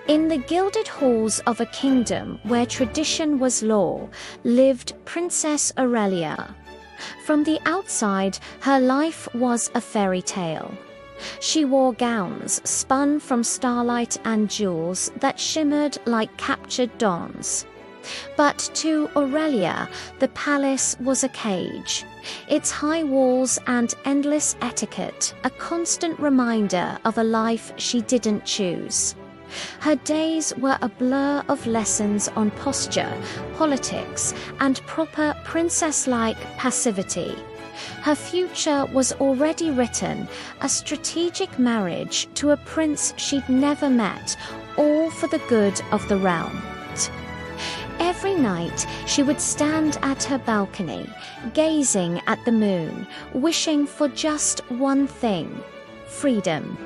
In the gilded halls of a kingdom where tradition was law, lived Princess Aurelia. From the outside, her life was a fairy tale. She wore gowns spun from starlight and jewels that shimmered like captured dawns. But to Aurelia, the palace was a cage. Its high walls and endless etiquette, a constant reminder of a life she didn't choose. Her days were a blur of lessons on posture, politics, and proper princess-like passivity. Her future was already written, a strategic marriage to a prince she'd never met, all for the good of the realm. Every night she would stand at her balcony, gazing at the moon, wishing for just one thing: freedom.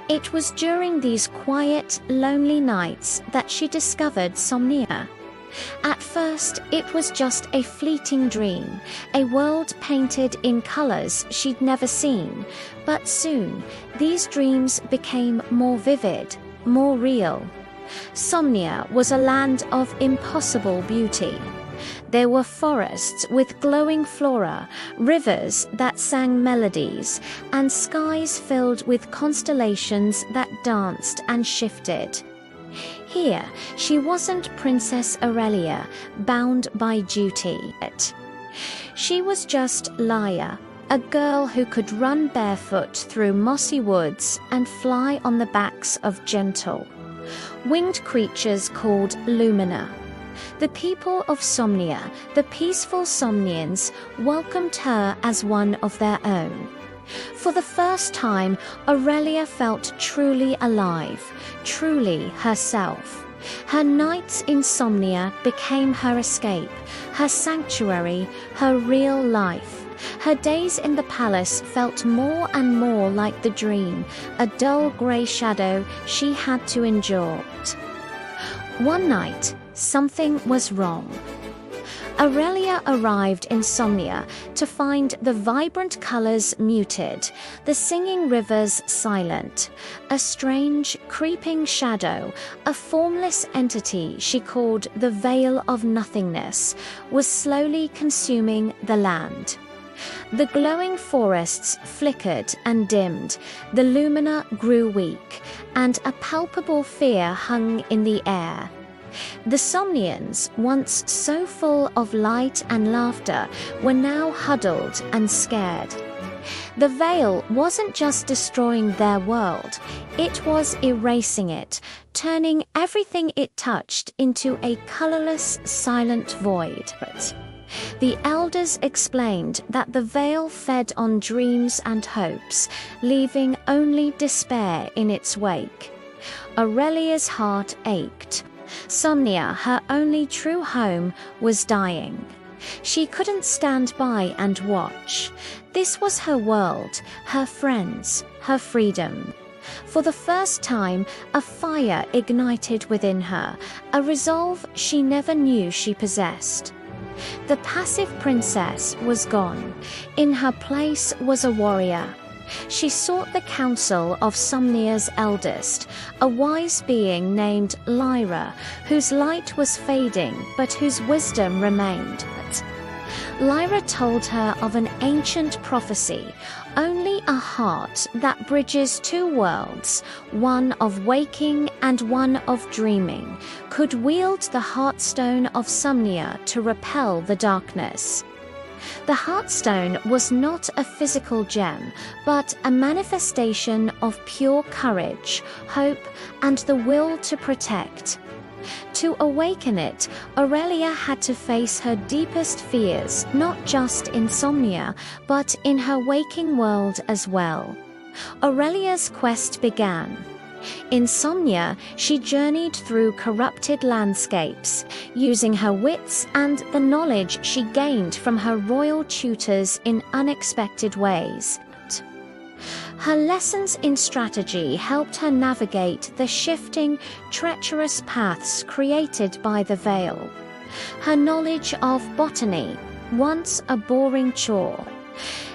It was during these quiet, lonely nights that she discovered Somnia. At first, it was just a fleeting dream, a world painted in colors she'd never seen. But soon, these dreams became more vivid, more real. Somnia was a land of impossible beauty. There were forests with glowing flora, rivers that sang melodies, and skies filled with constellations that danced and shifted. Here, she wasn't Princess Aurelia, bound by duty. She was just Laia, a girl who could run barefoot through mossy woods and fly on the backs of gentle, winged creatures called Lumina. The people of Somnia, the peaceful Somnians, welcomed her as one of their own. For the first time, Aurelia felt truly alive, truly herself. Her nights in Somnia became her escape, her sanctuary, her real life. Her days in the palace felt more and more like the dream, a dull grey shadow she had to endure. One night, something was wrong. Aurelia arrived in Somnia to find the vibrant colors muted, the singing rivers silent. A strange, creeping shadow, a formless entity she called the Veil of Nothingness, was slowly consuming the land. The glowing forests flickered and dimmed, the lumina grew weak, and a palpable fear hung in the air. The Somnians, once so full of light and laughter, were now huddled and scared. The veil wasn't just destroying their world, it was erasing it, turning everything it touched into a colorless, silent void. The elders explained that the veil fed on dreams and hopes, leaving only despair in its wake. Aurelia's heart ached. Somnia, her only true home, was dying. She couldn't stand by and watch. This was her world, her friends, her freedom. For the first time, a fire ignited within her, a resolve she never knew she possessed. The passive princess was gone. In her place was a warrior. She sought the counsel of Somnia's eldest, a wise being named Lyra, whose light was fading but whose wisdom remained. Lyra told her of an ancient prophecy: only a heart that bridges two worlds, one of waking and one of dreaming, could wield the heartstone of Somnia to repel the darkness. The heartstone was not a physical gem, but a manifestation of pure courage, hope, and the will to protect. To awaken it, Aurelia had to face her deepest fears, not just in Somnia, but in her waking world as well. Aurelia's quest began. In Somnia, she journeyed through corrupted landscapes, using her wits and the knowledge she gained from her royal tutors in unexpected ways. Her lessons in strategy helped her navigate the shifting, treacherous paths created by the veil. Her knowledge of botany, once a boring chore,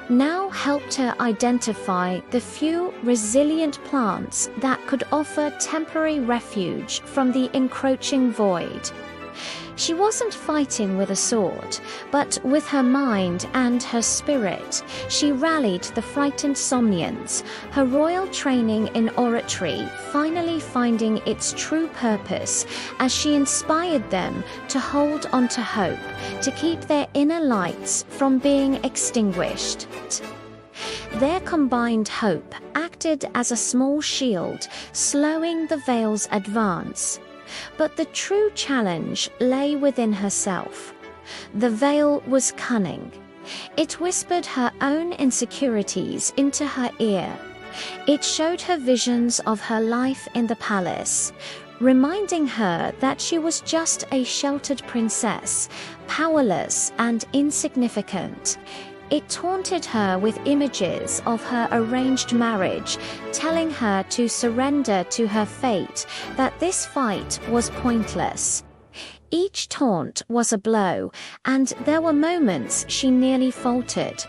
now helped her identify the few resilient plants that could offer temporary refuge from the encroaching void. She wasn't fighting with a sword, but with her mind and her spirit, she rallied the frightened Somnians, her royal training in oratory finally finding its true purpose as she inspired them to hold on to hope, to keep their inner lights from being extinguished. Their combined hope acted as a small shield, slowing the Veil's advance. But the true challenge lay within herself. The Veil was cunning. It whispered her own insecurities into her ear. It showed her visions of her life in the palace, reminding her that she was just a sheltered princess, powerless and insignificant. It taunted her with images of her arranged marriage, telling her to surrender to her fate, that this fight was pointless. Each taunt was a blow, and there were moments she nearly faltered.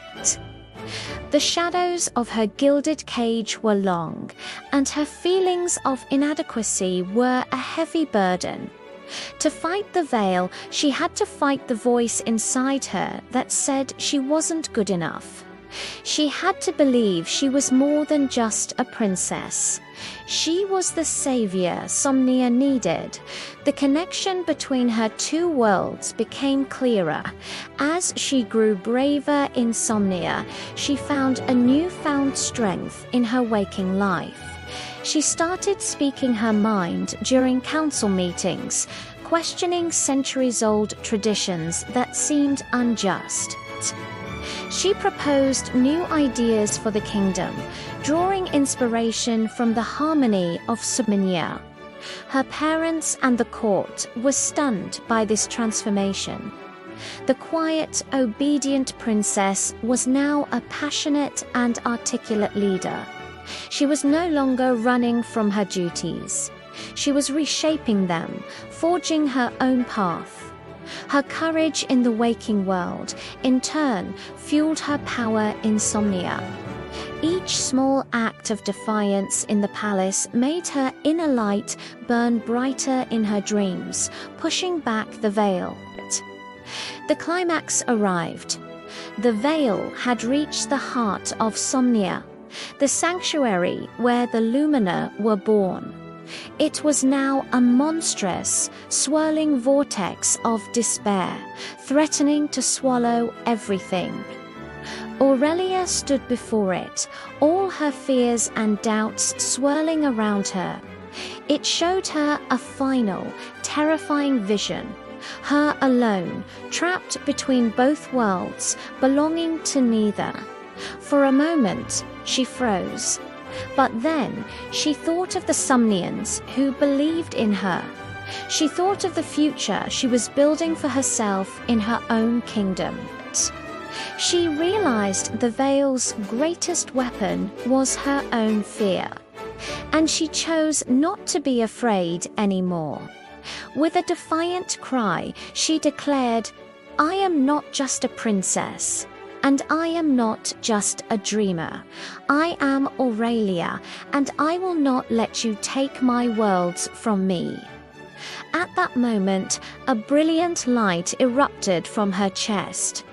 The shadows of her gilded cage were long, and her feelings of inadequacy were a heavy burden. To fight the Veil, she had to fight the voice inside her that said she wasn't good enough. She had to believe she was more than just a princess. She was the savior Somnia needed. The connection between her two worlds became clearer. As she grew braver in Somnia, she found a newfound strength in her waking life. She started speaking her mind during council meetings, questioning centuries-old traditions that seemed unjust. She proposed new ideas for the kingdom, drawing inspiration from the harmony of Sumania. Her parents and the court were stunned by this transformation. The quiet, obedient princess was now a passionate and articulate leader. She was no longer running from her duties. She was reshaping them, forging her own path. Her courage in the waking world, in turn, fueled her power in Somnia. Each small act of defiance in the palace made her inner light burn brighter in her dreams, pushing back the Veil. The climax arrived. The Veil had reached the heart of Somnia, the sanctuary where the Lumina were born. It was now a monstrous, swirling vortex of despair, threatening to swallow everything. Aurelia stood before it, all her fears and doubts swirling around her. It showed her a final, terrifying vision. Her alone, trapped between both worlds, belonging to neither. For a moment, she froze. But then, she thought of the Somnians who believed in her. She thought of the future she was building for herself in her own kingdom. She realized the Veil's greatest weapon was her own fear. And she chose not to be afraid anymore. With a defiant cry, she declared, "I am not just a princess. And I am not just a dreamer. I am Aurelia, and I will not let you take my worlds from me." At that moment, a brilliant light erupted from her chest.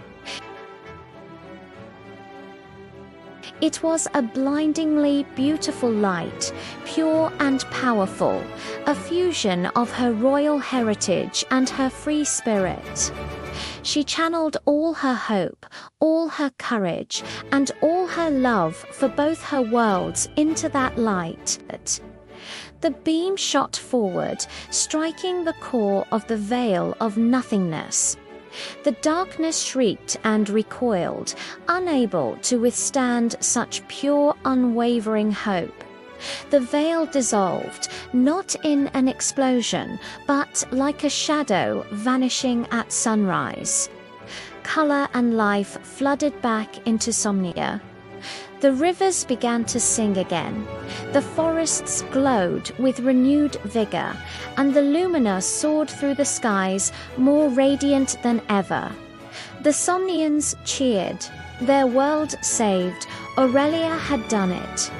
It was a blindingly beautiful light, pure and powerful, a fusion of her royal heritage and her free spirit. She channeled all her hope, all her courage, and all her love for both her worlds into that light. The beam shot forward, striking the core of the Veil of nothingness. The darkness shrieked and recoiled, unable to withstand such pure, unwavering hope. The Veil dissolved, not in an explosion, but like a shadow vanishing at sunrise. Color and life flooded back into Somnia. The rivers began to sing again. The forests glowed with renewed vigor, and the Lumina soared through the skies more radiant than ever. The Somnians cheered. Their world saved, Aurelia had done it.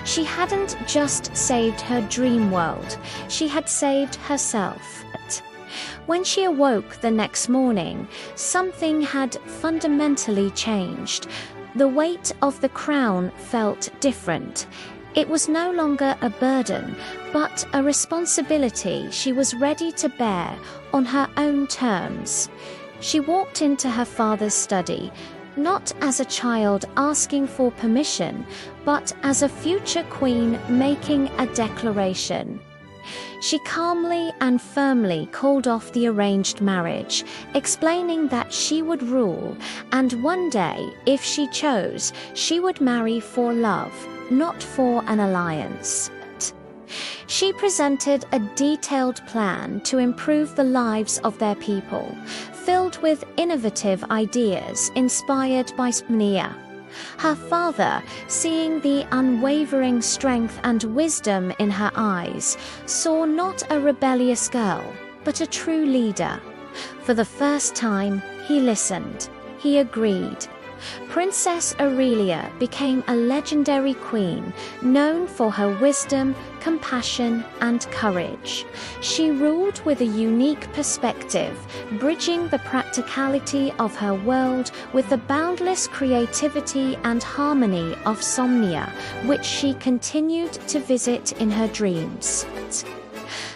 She hadn't just saved her dream world, she had saved herself. When she awoke the next morning, something had fundamentally changed. The weight of the crown felt different. It was no longer a burden, but a responsibility she was ready to bear on her own terms. She walked into her father's study, not as a child asking for permission, but as a future queen making a declaration. She calmly and firmly called off the arranged marriage, explaining that she would rule, and one day, if she chose, she would marry for love, not for an alliance. She presented a detailed plan to improve the lives of their people, filled with innovative ideas inspired by Smnia. Her father, seeing the unwavering strength and wisdom in her eyes, saw not a rebellious girl, but a true leader. For the first time, he listened. He agreed. Princess Aurelia became a legendary queen, known for her wisdom, compassion, and courage. She ruled with a unique perspective, bridging the practicality of her world with the boundless creativity and harmony of Somnia, which she continued to visit in her dreams.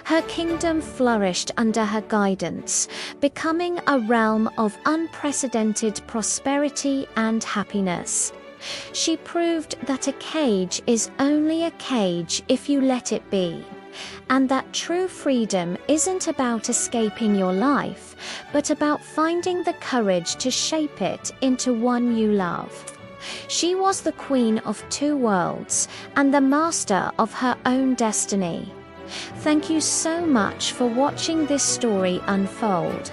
Her kingdom flourished under her guidance, becoming a realm of unprecedented prosperity and happiness. She proved that a cage is only a cage if you let it be, and that true freedom isn't about escaping your life, but about finding the courage to shape it into one you love. She was the queen of two worlds and the master of her own destiny. Thank you so much for watching this story unfold.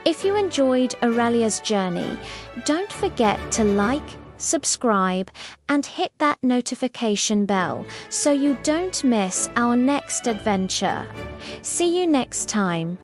If you enjoyed Aurelia's journey, don't forget to like, subscribe, and hit that notification bell so you don't miss our next adventure. See you next time.